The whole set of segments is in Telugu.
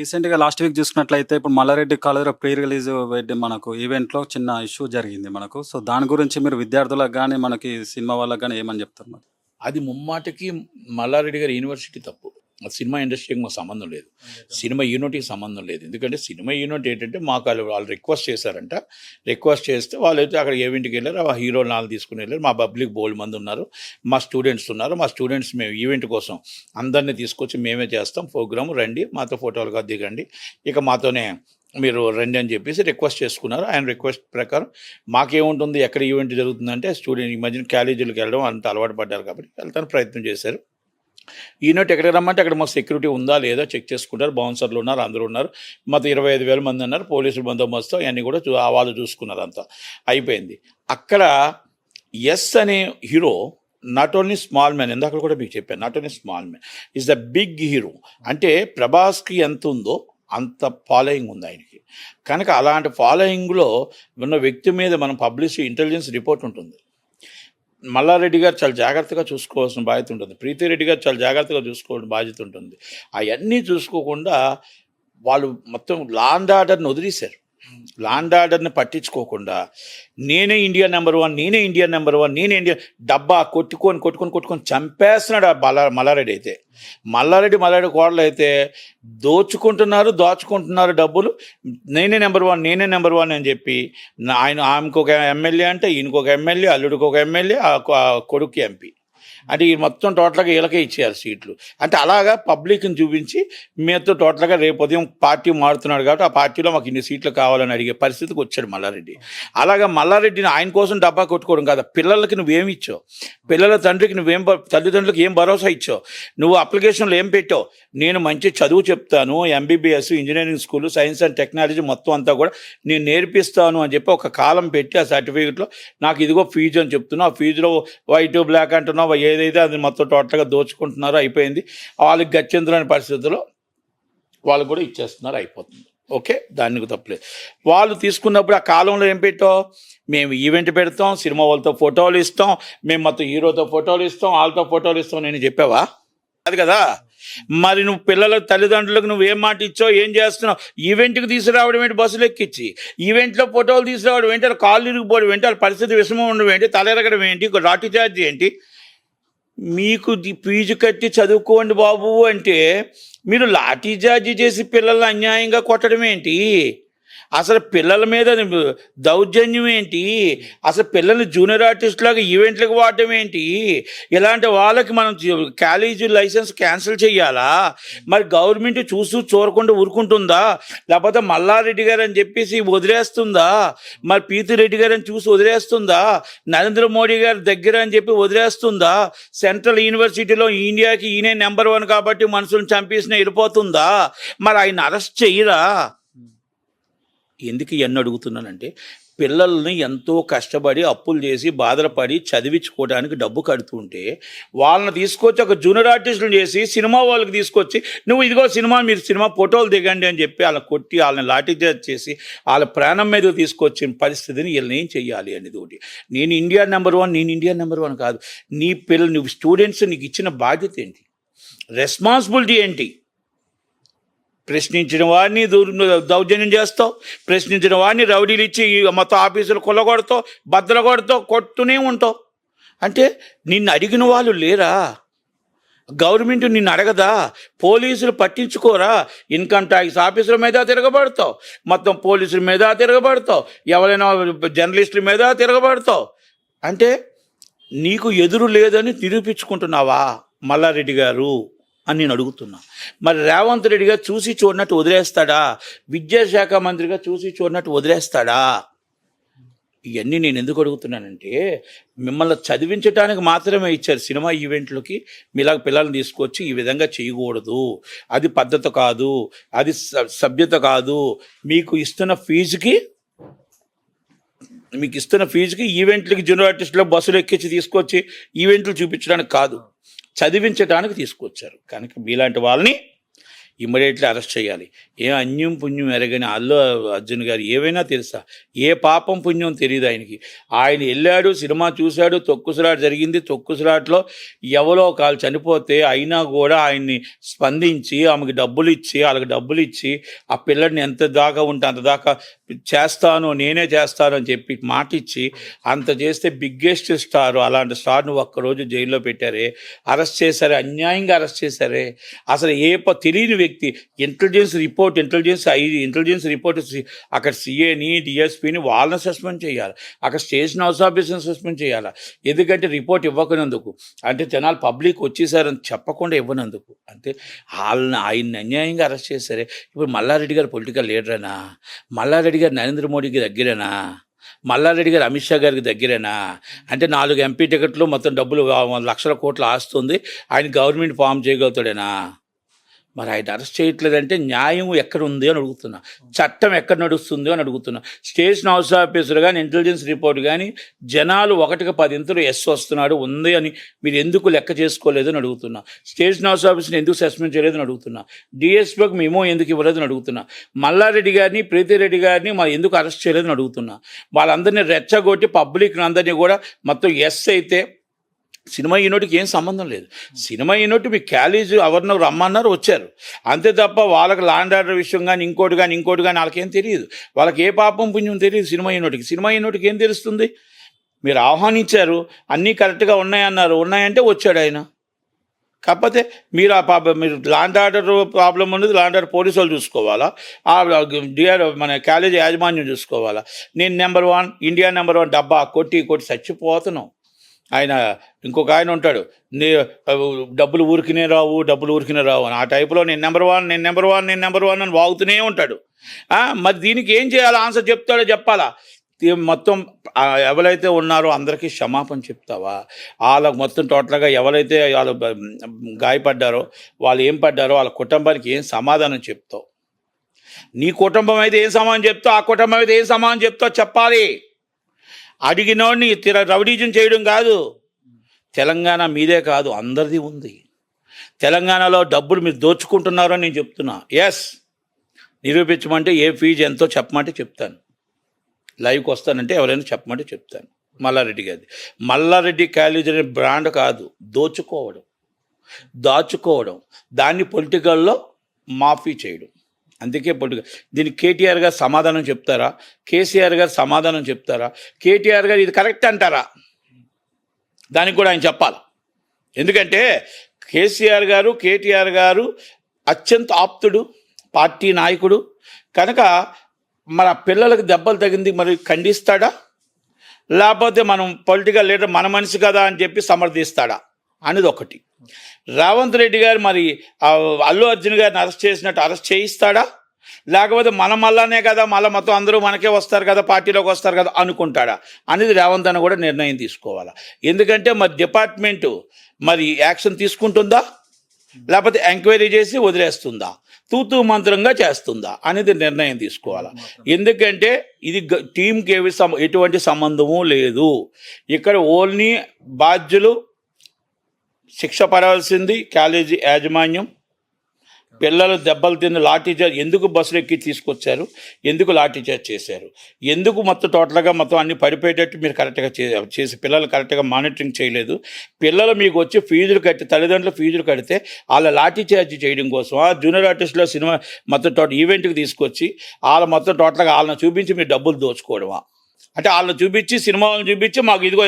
రీసెంట్‌గా లాస్ట్ వీక్ చూసుకున్నట్లయితే ఇప్పుడు మల్లారెడ్డి కాలేజ్‌లో ప్రీ రిలీజ్ మనకు ఈవెంట్‌లో చిన్న ఇష్యూ జరిగింది మనకు. సో, దాని గురించి మీరు విద్యార్థులకు గాని, మనకి సినిమా వాళ్ళకి గాని ఏమని చెప్తారు మరి? అది ముమ్మాటికి మల్లారెడ్డి గారి యూనివర్సిటీ తప్పు. అది సినిమా ఇండస్ట్రీకి మాకు సంబంధం లేదు. సినిమా యూనిట్‌కి సంబంధం లేదు. ఎందుకంటే సినిమా యూనిట్ ఏంటంటే మాకు వాళ్ళు రిక్వెస్ట్ చేశారంట. రిక్వెస్ట్ చేస్తే వాళ్ళైతే అక్కడ ఈవెంట్‌కి వెళ్ళారు. ఆ హీరోలు 4 తీసుకొని వెళ్ళారు. మా పబ్లిక్ బోలెడు మంది ఉన్నారు. మా స్టూడెంట్స్ ఉన్నారు. మా స్టూడెంట్స్ మేము ఈవెంట్ కోసం అందరిని తీసుకొచ్చి మేమే చేస్తాం ప్రోగ్రామ్, రండి మాతో ఫోటోలుగా దిగండి, ఇక మాతోనే మీరు రండి అని చెప్పేసి రిక్వెస్ట్ చేసుకున్నారు. ఆయన రిక్వెస్ట్ ప్రకారం మాకేముంటుంది, ఎక్కడ ఈవెంట్ జరుగుతుందంటే స్టూడెంట్ ఈ మధ్యన కాలేజీలకు వెళ్ళడం అంత అలవాటు పడ్డారు కాబట్టి వెళ్తానికి ప్రయత్నం చేశారు. ఈనోటి ఎక్కడికి రమ్మంటే అక్కడ మాకు సెక్యూరిటీ ఉందా లేదా చెక్ చేసుకుంటారు. బౌన్సర్లు ఉన్నారు, అందరూ ఉన్నారు. మాతో 25,000 మంది ఉన్నారు. పోలీసులు బందోబస్తు అవన్నీ కూడా వాళ్ళు చూసుకున్నారు. అంతా అయిపోయింది. అక్కడ ఎస్ అనే hero not only small man, ఇందాక కూడా మీకు చెప్పాను, not only small man is the big hero. అంటే ప్రభాస్కి ఎంత ఉందో అంత ఫాలోయింగ్ ఉంది ఆయనకి. కనుక అలాంటి ఫాలోయింగ్లో ఉన్న వ్యక్తి మీద మనం పబ్లిష్ ఇంటెలిజెన్స్ రిపోర్ట్ ఉంటుంది. మల్లారెడ్డి గారు చాలా జాగ్రత్తగా చూసుకోవాల్సిన బాధ్యత ఉంటుంది. ప్రీతిరెడ్డి గారు చాలా జాగ్రత్తగా చూసుకోవాల్సిన బాధ్యత ఉంటుంది. అవన్నీ చూసుకోకుండా వాళ్ళు మొత్తం లా అండ్ ఆర్డర్ని వదిలేశారు. లా అండ్ ఆర్డర్ని పట్టించుకోకుండా నేనే ఇండియా నెంబర్ 1, నేనే ఇండియా నెంబర్ 1, నేనే ఇండియా డబ్బా కొట్టుకొని చంపేస్తున్నాడు ఆ మల్లారెడ్డి అయితే. మల్లారెడ్డి కోడలు అయితే దాచుకుంటున్నారు డబ్బులు. నేనే నెంబర్ 1 అని చెప్పి ఆమెకు ఒక ఎమ్మెల్యే అంటే ఈయనకు ఒక ఎమ్మెల్యే, అల్లుడికి ఒక ఎమ్మెల్యే, ఆ కొడుకు ఎంపీ. అంటే ఈ మొత్తం టోటల్గా వీళ్ళకే ఇచ్చేయాలి సీట్లు. అంటే అలాగా పబ్లిక్ని చూపించి మీతో టోటల్గా రేపు ఉదయం పార్టీ మారుతున్నాడు కాబట్టి ఆ పార్టీలో మాకు ఇన్ని సీట్లు కావాలని అడిగే పరిస్థితికి వచ్చాడు మల్లారెడ్డి. అలాగా మల్లారెడ్డిని ఆయన కోసం డబ్బా కొట్టుకోవడం కాదు. పిల్లలకి నువ్వేమి ఇచ్చావు, పిల్లల తండ్రికి తల్లిదండ్రులకు ఏం భరోసా ఇచ్చావు, నువ్వు అప్లికేషన్లు ఏం పెట్టావు, నేను మంచి చదువు చెప్తాను, MBBS, engineering school, science and technology మొత్తం అంతా కూడా నేను నేర్పిస్తాను అని చెప్పి ఒక కాలం పెట్టి ఆ సర్టిఫికేట్లో నాకు ఇదిగో ఫీజు అని చెప్తున్నావు, ఆ ఫీజులో వైట్ బ్లాక్ అంటున్నావు, ఏదైతే అది మొత్తం టోటల్గా దోచుకుంటున్నారో అయిపోయింది. వాళ్ళకి గత్యంతరమైన పరిస్థితుల్లో వాళ్ళు కూడా ఇచ్చేస్తున్నారు, అయిపోతుంది. ఓకే, దానికి తప్పలేదు. వాళ్ళు తీసుకున్నప్పుడు ఆ కాలంలో ఏం పెట్టావు, మేము ఈవెంట్ పెడతాం, సినిమా వాళ్ళతో ఫోటోలు ఇస్తాం, మేము మొత్తం హీరోతో ఫోటోలు ఇస్తాం, వాళ్ళతో ఫోటోలు ఇస్తాం, నేను చెప్పావా? అది కదా. మరి నువ్వు పిల్లల తల్లిదండ్రులకు నువ్వేం మాట ఇచ్చావు, ఏం చేస్తున్నావు? ఈవెంట్కి తీసుకురావడం ఏంటి, బస్సులు ఎక్కించి ఈవెంట్లో ఫోటోలు తీసుకురావడం ఏంటి, కాళ్ళు ఇరిగిపోవడం ఏంటి, వాళ్ళ పరిస్థితి విషమం ఉండడం ఏంటి, తలెరగడం ఏంటి, లాఠీ చార్జ్ ఏంటి? మీకు ఫీజు కట్టి చదువుకోండి బాబు అంటే మీరు లాఠీ చార్జీ చేసి పిల్లల్ని అన్యాయంగా కొట్టడం ఏంటి? అసలు పిల్లల మీద దౌర్జన్యం ఏంటి? అసలు పిల్లల్ని జూనియర్ ఆర్టిస్టులాగా ఈవెంట్లకు వాడటం ఏంటి? ఇలాంటి వాళ్ళకి మనం కాలేజీ లైసెన్స్ క్యాన్సిల్ చేయాలా? మరి గవర్నమెంట్ చూడకుండా ఊరుకుంటుందా? లేకపోతే మల్లారెడ్డి గారు అని చెప్పేసి వదిలేస్తుందా? మరి పీతిరెడ్డి గారు అని చూసి వదిలేస్తుందా? నరేంద్ర మోడీ గారి దగ్గర అని చెప్పి వదిలేస్తుందా? సెంట్రల్ యూనివర్సిటీలో ఇండియాకి ఈయనే నెంబర్ 1 కాబట్టి మనుషులను చంపేసిన వెళ్ళిపోతుందా? మరి ఆయన అరెస్ట్ చెయ్యరా? ఎందుకు ఇవన్నీ అడుగుతున్నానంటే పిల్లల్ని ఎంతో కష్టపడి అప్పులు చేసి బాధపడి చదివించుకోవడానికి డబ్బు కడుతుంటే వాళ్ళని తీసుకొచ్చి ఒక జూనియర్ ఆర్టిస్టులు చేసి సినిమా వాళ్ళకి తీసుకొచ్చి నువ్వు ఇదిగో మీరు సినిమా ఫోటోలు దిగండి అని చెప్పి వాళ్ళని కొట్టి వాళ్ళని లాఠీచార్జ్ చేసి వాళ్ళ ప్రాణం మీద తీసుకొచ్చిన పరిస్థితిని వీళ్ళని ఏం చెయ్యాలి అనేది ఒకటి. నేను ఇండియా నెంబర్ 1 కాదు. నువ్వు స్టూడెంట్స్ నీకు ఇచ్చిన బాధ్యత ఏంటి, రెస్పాన్సిబిలిటీ ఏంటి? ప్రశ్నించిన వాడిని దౌర్జన్యం చేస్తావు, ప్రశ్నించిన వాడిని రౌడీలు ఇచ్చి మొత్తం ఆఫీసులు కొల్లగొడతావు, బద్దలు కొడతావు, కొట్టునే ఉంటావు. అంటే నిన్ను అడిగిన వాళ్ళు లేరా? గవర్నమెంట్ నిన్ను అడగదా? పోలీసులు పట్టించుకోరా? ఇన్కమ్ ట్యాక్స్ ఆఫీసుల మీద తిరగబడతావు, మొత్తం పోలీసుల మీద తిరగబడతావు, ఎవరైనా జర్నలిస్టుల మీద తిరగబడతావు. అంటే నీకు ఎదురు లేదని నిరూపించుకుంటున్నావా మల్లారెడ్డి గారు అని నేను అడుగుతున్నా. మరి రేవంత్ రెడ్డి గారు చూసి చూడనట్టు వదిలేస్తాడా? విద్యాశాఖ మంత్రిగా చూసి చూడనట్టు వదిలేస్తాడా? ఇవన్నీ నేను ఎందుకు అడుగుతున్నానంటే మిమ్మల్ని చదివించడానికి మాత్రమే ఇచ్చారు సినిమా ఈవెంట్లకి. మీలాగ పిల్లల్ని తీసుకొచ్చి ఈ విధంగా చేయకూడదు, అది పద్ధతి కాదు, అది సభ్యత కాదు. మీకు ఇస్తున్న ఫీజుకి ఈవెంట్లకి జూనియర్ ఆర్టిస్టులకు బస్సులు ఎక్కించి తీసుకొచ్చి ఈవెంట్లు చూపించడానికి కాదు, చదివించడానికి తీసుకొచ్చారు. కనుక మీలాంటి వాళ్ళని ఇమ్మీడియట్లీ అరెస్ట్ చేయాలి. ఏ అన్యం పుణ్యం ఎరగని అల్లు అర్జున్ గారు ఏవైనా తెలుసా? ఏ పాపం పుణ్యం తెలియదు ఆయనకి. ఆయన వెళ్ళాడు, సినిమా చూశాడు, తొక్కుసలాట జరిగింది. తొక్కుసలాటలో ఎవరో ఒకళ్ళు చనిపోతే అయినా కూడా ఆయన్ని స్పందించి ఆమెకి డబ్బులు ఇచ్చి, వాళ్ళకి డబ్బులు ఇచ్చి ఆ పిల్లడిని ఎంత దాకా ఉంటే అంత దాకా చేస్తాను, నేనే చేస్తాను అని చెప్పి మాట ఇచ్చి అంత చేస్తే బిగ్గెస్ట్ స్టార్, అలాంటి స్టార్ను ఒక్కరోజు జైల్లో పెట్టారే, అరెస్ట్ చేశారే, అన్యాయంగా అరెస్ట్ చేశారే. అసలు తెలియని వ్యక్తి ఇంటెలిజెన్స్ రిపోర్ట్ అక్కడ సిఏని, డిఎస్పీని వాళ్ళని సస్పెండ్ చేయాలి, అక్కడ స్టేషన్ హౌస్ ఆఫీసర్ని సస్పెండ్ చేయాలి. ఎందుకంటే రిపోర్ట్ ఇవ్వకనందుకు, అంటే జనాలు పబ్లిక్ వచ్చేసారని చెప్పకుండా ఇవ్వనందుకు, అంటే ఆయన్ని అన్యాయంగా అరెస్ట్ చేశారే. ఇప్పుడు మల్లారెడ్డి గారు పొలిటికల్ లీడరేనా? మల్లారెడ్డి గారు నరేంద్ర మోడీకి దగ్గరేనా? మల్లారెడ్డి గారు అమిత్ షా గారికి దగ్గరేనా? అంటే 4 ఎంపీ టికెట్లు మొత్తం డబ్బులు 100 లక్షల కోట్లు ఆస్తుంది, ఆయన గవర్నమెంట్ ఫామ్ చేయగలుగుతాడేనా? మరి ఆయన అరెస్ట్ చేయట్లేదంటే న్యాయం ఎక్కడ ఉంది అని అడుగుతున్నా, చట్టం ఎక్కడ నడుస్తుంది అని అడుగుతున్నా. స్టేషన్ హౌస్ ఆఫీసర్ కానీ, ఇంటెలిజెన్స్ రిపోర్ట్ కానీ జనాలు 1కి 10 ఇంతలు వస్తున్నాడు ఉంది అని మీరు ఎందుకు లెక్క చేసుకోలేదు అని అడుగుతున్నా. స్టేషన్ హౌస్ ఆఫీసర్ని ఎందుకు సస్పెండ్ చేయలేదని అడుగుతున్నా. డిఎస్పీకి మేము ఎందుకు ఇవ్వలేదని అడుగుతున్నా. మల్లారెడ్డి గారిని, ప్రీతిరెడ్డి గారిని మరి ఎందుకు అరెస్ట్ చేయలేదని అడుగుతున్నా. వాళ్ళందరినీ రెచ్చగొట్టి పబ్లిక్ అందరినీ కూడా మొత్తం అయితే సినిమా యూనిట్కి ఏం సంబంధం లేదు. సినిమా యూనిట్ మీ క్యాలేజ్ ఎవరినో రమ్మన్నారు, వచ్చారు, అంతే తప్ప వాళ్ళకి ల్యాండ్ ఆర్డర్ విషయం కానీ ఇంకోటి కానీ వాళ్ళకేం తెలియదు. వాళ్ళకి ఏ పాపం పుణ్యం తెలియదు. సినిమా యూనిట్కి ఏం తెలుస్తుంది? మీరు ఆహ్వానించారు, అన్నీ కరెక్ట్గా ఉన్నాయంటే వచ్చాడు ఆయన. కాకపోతే మీరు మీరు ల్యాండ్ ఆర్డర్ ప్రాబ్లం ఉన్నది ల్యాండ్ ఆర్డర్ పోలీసు వాళ్ళు చూసుకోవాలా, మన కాలేజీ యాజమాన్యం చూసుకోవాలా. నేను నెంబర్ 1, ఇండియా నెంబర్ 1 డబ్బా కొట్టి చచ్చిపోతున్నాం. ఆయన ఇంకొక ఆయన ఉంటాడు, డబ్బులు ఊరికినే రావు అని. ఆ టైపులో నేను నెంబర్ వన్ అని వాగుతూనే ఉంటాడు. మరి దీనికి ఏం చేయాలి? ఆన్సర్ చెప్పాలా? మొత్తం ఎవరైతే ఉన్నారో అందరికీ క్షమాపణ చెప్తావా? వాళ్ళకు మొత్తం టోటల్గా ఎవరైతే వాళ్ళు గాయపడ్డారో, వాళ్ళు ఏం పడ్డారో వాళ్ళ కుటుంబానికి ఏం సమాధానం చెప్తావు? నీ కుటుంబం అయితే ఏం సమాధానం చెప్తావు, ఆ కుటుంబం అయితే ఏం సమాధానం చెప్తావు చెప్పాలి. అడిగినోడిని రౌడీజం చేయడం కాదు. తెలంగాణ మీదే కాదు, అందరిది ఉంది. తెలంగాణలో డబ్బులు మీరు దోచుకుంటున్నారో నేను చెప్తున్నా. ఎస్, నిరూపించమంటే ఏ ఫీజు ఎంతో చెప్పమంటే చెప్తాను. లైవ్కి వస్తానంటే ఎవరైనా చెప్పమంటే చెప్తాను. మల్లారెడ్డి కాలేజ్ అనే బ్రాండ్ కాదు, దాచుకోవడం, దాన్ని పొలిటికల్లో మాఫీ చేయడం. అందుకే దీనికి కేటీఆర్ గారు సమాధానం చెప్తారా? కేసీఆర్ గారు సమాధానం చెప్తారా? కేటీఆర్ గారు ఇది కరెక్ట్ అంటారా? దానికి కూడా ఆయన చెప్పాలి. ఎందుకంటే కేటీఆర్ గారు అత్యంత ఆప్తుడు, పార్టీ నాయకుడు కనుక మన పిల్లలకు దెబ్బలు తగింది మరి ఖండిస్తాడా, లేకపోతే మనం పొలిటికల్ లీడర్ మన మనిషి కదా అని చెప్పి సమర్థిస్తాడా అనేది ఒకటి. రేవంత్ రెడ్డి గారు మరి అల్లు అర్జున్ గారిని అరెస్ట్ చేయిస్తాడా, లేకపోతే మళ్ళానే కదా, మొత్తం అందరూ మనకే వస్తారు కదా, పార్టీలోకి వస్తారు కదా అనుకుంటాడా అనేది రేవంత్ అని కూడా నిర్ణయం తీసుకోవాలా. ఎందుకంటే మరి డిపార్ట్మెంటు మరి యాక్షన్ తీసుకుంటుందా, లేకపోతే ఎంక్వైరీ చేసి వదిలేస్తుందా, తూతూ మంత్రంగా చేస్తుందా అనేది నిర్ణయం తీసుకోవాలా. ఎందుకంటే ఇది టీంకి ఎటువంటి సంబంధము లేదు. ఇక్కడ ఓన్లీ బాధ్యులు శిక్ష పడాల్సింది కాలేజీ యాజమాన్యం. పిల్లలు దెబ్బలు తిని లాఠీచార్జ్ ఎందుకు బస్సులు ఎక్కి తీసుకొచ్చారు, ఎందుకు లాఠీచార్జ్ చేశారు, ఎందుకు టోటల్గా అన్ని పడిపోయేటట్టు మీరు కరెక్ట్గా చేసి పిల్లలు కరెక్ట్గా మానిటరింగ్ చేయలేదు. పిల్లలు మీకు వచ్చి తల్లిదండ్రులు ఫీజులు కడితే వాళ్ళ లాఠీచార్జ్ చేయడం కోసం జూనియర్ ఆర్టిస్టులో సినిమా ఈవెంట్కి తీసుకొచ్చి వాళ్ళ టోటల్గా వాళ్ళని చూపించి మీరు డబ్బులు దోచుకోవడమా? అంటే వాళ్ళని చూపించి, సినిమాలను చూపించి మాకు ఇదిగో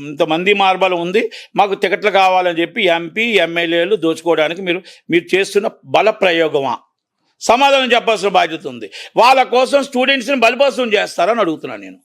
ఇంతమంది మార్బలం ఉంది, మాకు టికెట్లు కావాలని చెప్పి ఎంపీ ఎమ్మెల్యేలు దోచుకోవడానికి మీరు చేస్తున్న బల ప్రయోగమా? సమాధానం చెప్పాల్సిన బాధ్యత ఉంది. వాళ్ళ కోసం స్టూడెంట్స్ని బలిపశం చేస్తారని అడుగుతున్నాను నేను.